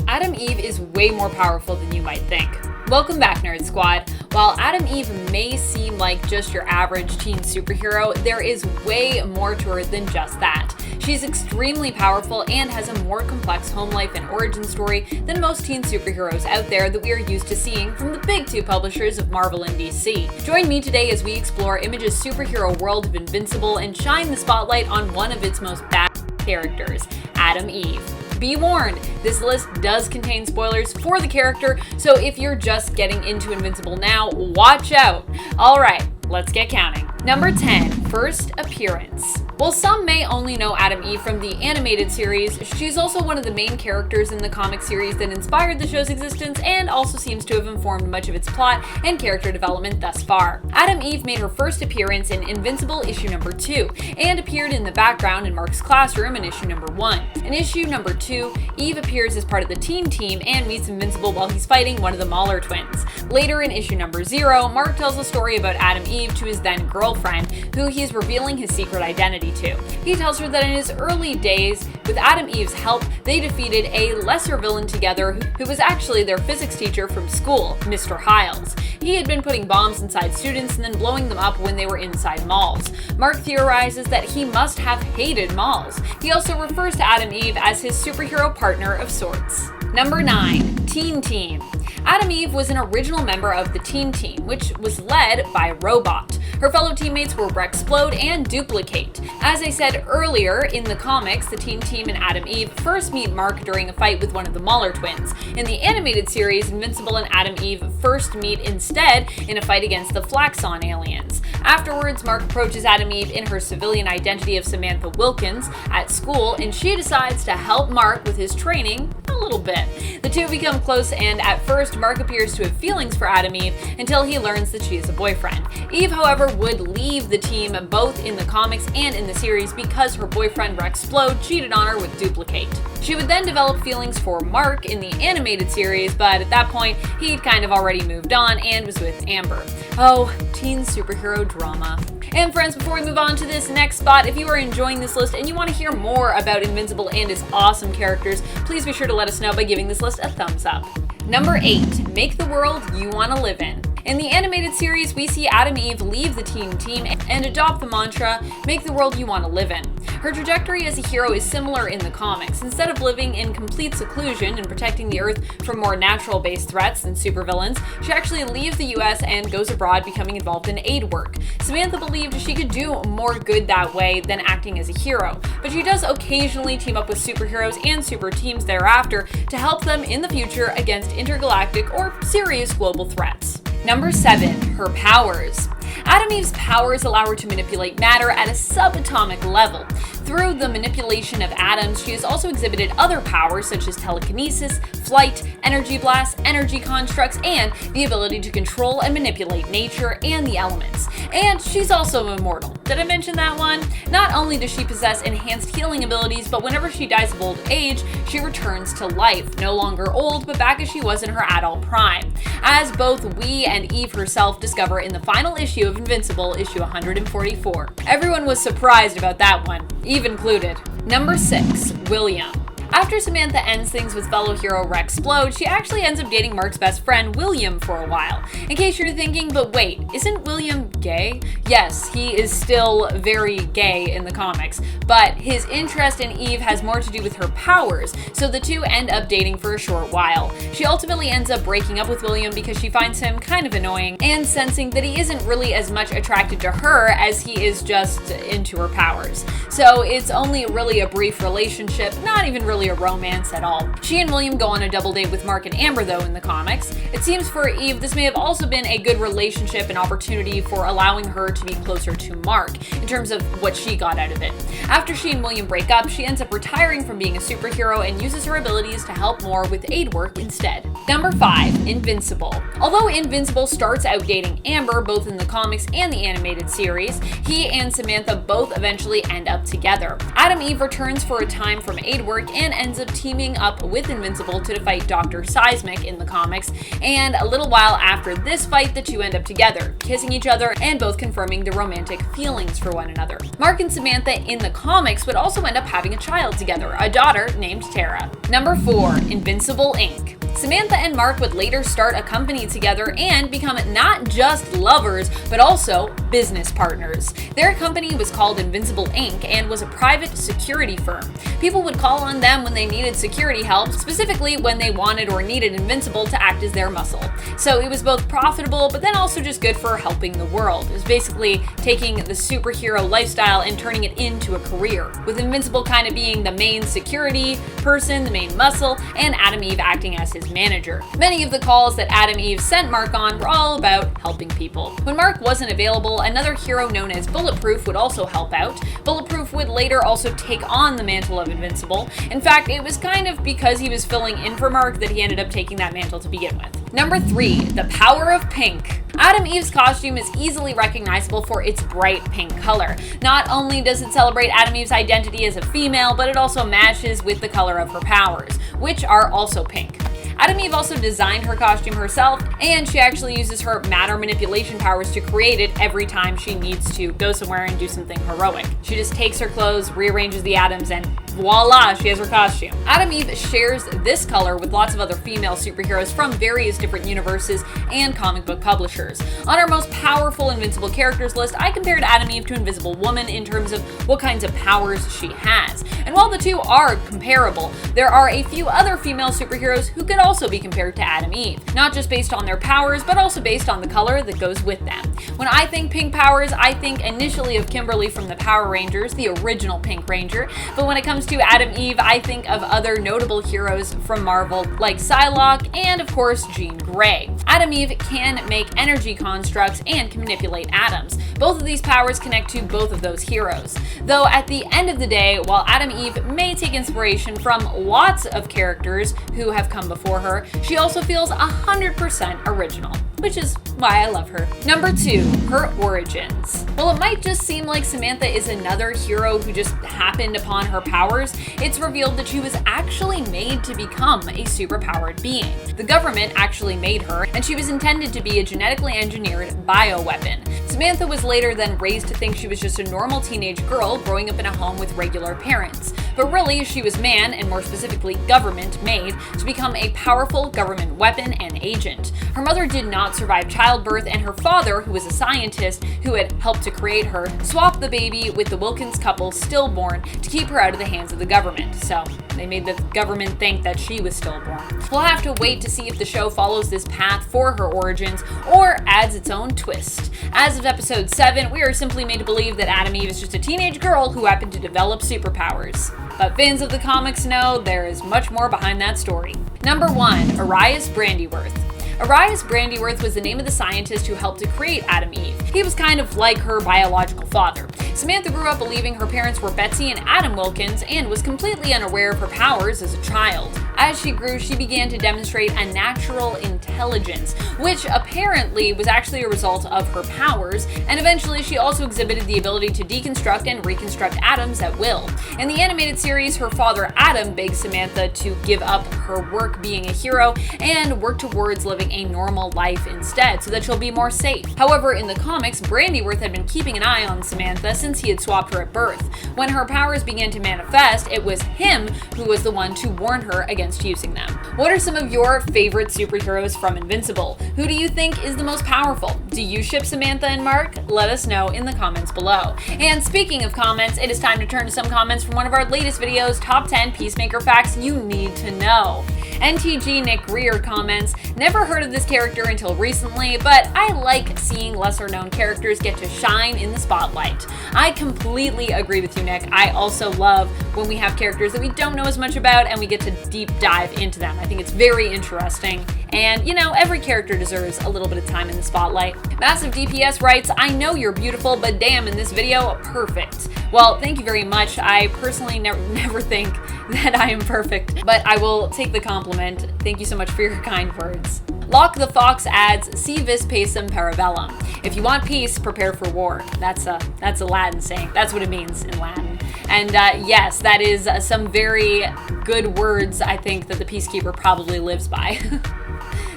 Adam Eve is way more powerful than you might think. Welcome back, Nerd Squad. While Adam Eve may seem like just your average teen superhero, there is way more to her than just that. She's extremely powerful and has a more complex home life and origin story than most teen superheroes out there that we are used to seeing from the big two publishers of Marvel and DC. Join me today as we explore Image's superhero world of Invincible and shine the spotlight on one of its most bad characters, Adam Eve. Be warned, this list does contain spoilers for the character, so if you're just getting into Invincible now, watch out. Alright, let's get counting. Number 10, first appearance. While some may only know Adam Eve from the animated series, she's also one of the main characters in the comic series that inspired the show's existence and also seems to have informed much of its plot and character development thus far. Adam Eve made her first appearance in Invincible issue number 2 and appeared in the background in Mark's classroom in issue number 1. In issue number 2, Eve appears as part of the teen team and meets Invincible while he's fighting one of the Mauler twins. Later in issue number 0, Mark tells a story about Adam Eve to his then girlfriend, who he's revealing his secret identity to. He tells her that in his early days, with Adam Eve's help, they defeated a lesser villain together who was actually their physics teacher from school, Mr. Hiles. He had been putting bombs inside students and then blowing them up when they were inside malls. Mark theorizes that he must have hated malls. He also refers to Adam Eve as his superhero partner of sorts. Number 9, Teen Team. Adam Eve was an original member of the Teen Team, which was led by Robot. Her fellow teammates were Rexplode and Duplicate. As I said earlier, in the comics, the Teen Team and Adam Eve first meet Mark during a fight with one of the Mauler twins. In the animated series, Invincible and Adam Eve first meet instead in a fight against the Flaxon aliens. Afterwards, Mark approaches Adam Eve in her civilian identity of Samantha Wilkins at school, and she decides to help Mark with his training a little bit. The two become close, and at first, Mark appears to have feelings for Adam Eve until he learns that she is a boyfriend. Eve, however, would leave the team both in the comics and in the series because her boyfriend Rexplode cheated on her with Duplicate. She would then develop feelings for Mark in the animated series, but at that point, he'd kind of already moved on and was with Amber. Oh, teen superhero drama. And friends, before we move on to this next spot, if you are enjoying this list and you want to hear more about Invincible and its awesome characters, please be sure to let us know by giving this list a thumbs up. Number 8, make the world you want to live in. In the animated series, we see Adam Eve leave the Teen Team and adopt the mantra, make the world you want to live in. Her trajectory as a hero is similar in the comics. Instead of living in complete seclusion and protecting the Earth from more natural-based threats than supervillains, she actually leaves the US and goes abroad, becoming involved in aid work. Samantha believed she could do more good that way than acting as a hero, but she does occasionally team up with superheroes and super teams thereafter to help them in the future against intergalactic or serious global threats. Number 7, her powers. Adam Eve's powers allow her to manipulate matter at a subatomic level. Through the manipulation of atoms, she has also exhibited other powers such as telekinesis, flight, energy blasts, energy constructs, and the ability to control and manipulate nature and the elements. And she's also immortal. Did I mention that one? Not only does she possess enhanced healing abilities, but whenever she dies of old age, she returns to life, no longer old, but back as she was in her adult prime. As both we and Eve herself discover in the final issue of Invincible, issue 144. Everyone was surprised about that one, Eve included. Number 6, William. After Samantha ends things with fellow hero Rexplode, she actually ends up dating Mark's best friend William for a while. In case you're thinking, but wait, isn't William gay? Yes, he is still very gay in the comics, but his interest in Eve has more to do with her powers, so the two end up dating for a short while. She ultimately ends up breaking up with William because she finds him kind of annoying and sensing that he isn't really as much attracted to her as he is just into her powers. So it's only really a brief relationship, not even really a romance at all. She and William go on a double date with Mark and Amber though in the comics. It seems for Eve this may have also been a good relationship and opportunity for allowing her to be closer to Mark in terms of what she got out of it. After she and William break up, she ends up retiring from being a superhero and uses her abilities to help more with aid work instead. Number 5, Invincible. Although Invincible starts out dating Amber both in the comics and the animated series, he and Samantha both eventually end up together. Adam Eve returns for a time from aid work and and ends up teaming up with Invincible to fight Dr. Seismic in the comics, and a little while after this fight, the two end up together, kissing each other and both confirming their romantic feelings for one another. Mark and Samantha in the comics would also end up having a child together, a daughter named Tara. Number 4. Invincible Inc. Samantha and Mark would later start a company together and become not just lovers, but also business partners. Their company was called Invincible Inc. and was a private security firm. People would call on them when they needed security help, specifically when they wanted or needed Invincible to act as their muscle. So it was both profitable, but then also just good for helping the world. It was basically taking the superhero lifestyle and turning it into a career, with Invincible kind of being the main security person, the main muscle, and Adam Eve acting as his manager. Many of the calls that Adam Eve sent Mark on were all about helping people. When Mark wasn't available, another hero known as Bulletproof would also help out. Bulletproof would later also take on the mantle of Invincible. In fact, it was kind of because he was filling in for Mark that he ended up taking that mantle to begin with. Number 3. The Power of Pink. Adam Eve's costume is easily recognizable for its bright pink color. Not only does it celebrate Adam Eve's identity as a female, but it also matches with the color of her powers, which are also pink. Adam Eve also designed her costume herself, and she actually uses her matter manipulation powers to create it every time she needs to go somewhere and do something heroic. She just takes her clothes, rearranges the atoms, and voila, she has her costume. Adam Eve shares this color with lots of other female superheroes from various different universes and comic book publishers. On our most powerful Invincible characters list, I compared Adam Eve to Invisible Woman in terms of what kinds of powers she has. And while the two are comparable, there are a few other female superheroes who could also be compared to Adam Eve, not just based on their powers, but also based on the color that goes with them. When I think pink powers, I think initially of Kimberly from the Power Rangers, the original Pink Ranger, but when it comes to Adam Eve, I think of other notable heroes from Marvel like Psylocke and, of course, Jean Grey. Adam Eve can make energy constructs and can manipulate atoms. Both of these powers connect to both of those heroes. Though at the end of the day, while Adam Eve may take inspiration from lots of characters who have come before her, she also feels 100% original, which is why I love her. Number 2, her origins. While it might just seem like Samantha is another hero who just happened upon her powers, it's revealed that she was actually made to become a superpowered being. The government actually made her, and she was intended to be a genetically engineered bioweapon. Samantha was later then raised to think she was just a normal teenage girl growing up in a home with regular parents. But really, she was and more specifically government, made to become a powerful government weapon and agent. Her mother did not survive childbirth, and her father, who was a scientist who had helped to create her, swapped the baby with the Wilkins couple stillborn to keep her out of the hands of the government. So they made the government think that she was stillborn. We'll have to wait to see if the show follows this path for her origins or adds its own twist. As of episode 7, we are simply made to believe that Adam Eve is just a teenage girl who happened to develop superpowers. But fans of the comics know there is much more behind that story. Number 1, Arias Brandyworth. Arias Brandyworth was the name of the scientist who helped to create Adam Eve. He was kind of like her biological father. Samantha grew up believing her parents were Betsy and Adam Wilkins and was completely unaware of her powers as a child. As she grew, she began to demonstrate a natural intelligence, which apparently was actually a result of her powers, and eventually she also exhibited the ability to deconstruct and reconstruct atoms at will. In the animated series, her father Adam begs Samantha to give up her work being a hero and work towards living a normal life instead, so that she'll be more safe. However, in the comics, Brandyworth had been keeping an eye on Samantha since he had swapped her at birth. When her powers began to manifest, it was him who was the one to warn her against using them. What are some of your favorite superheroes from Invincible? Who do you think is the most powerful? Do you ship Samantha and Mark? Let us know in the comments below. And speaking of comments, it is time to turn to some comments from one of our latest videos, Top 10 Peacemaker Facts You Need to Know. NTG Nick Greer comments, never heard of this character until recently, but I like seeing lesser known characters get to shine in the spotlight. I completely agree with you, Nick. I also love when we have characters that we don't know as much about and we get to deep dive into them. I think it's very interesting. And, you know, every character deserves a little bit of time in the spotlight. Massive DPS writes, I know you're beautiful, but damn, in this video, perfect. Well, thank you very much. I personally never think that I am perfect, but I will take the compliment. Thank you so much for your kind words. Locke the Fox adds, Si vis pacem parabellum. If you want peace, prepare for war. That's a Latin saying. That's what it means in Latin. And yes, that is some very good words, I think, that the Peacekeeper probably lives by.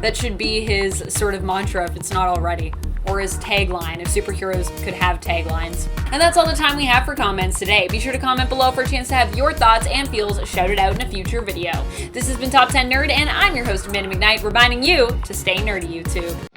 That should be his sort of mantra if it's not already. Or his tagline, if superheroes could have taglines. And that's all the time we have for comments today. Be sure to comment below for a chance to have your thoughts and feels shouted out in a future video. This has been Top 10 Nerd, and I'm your host, Amanda McKnight, reminding you to stay nerdy, YouTube.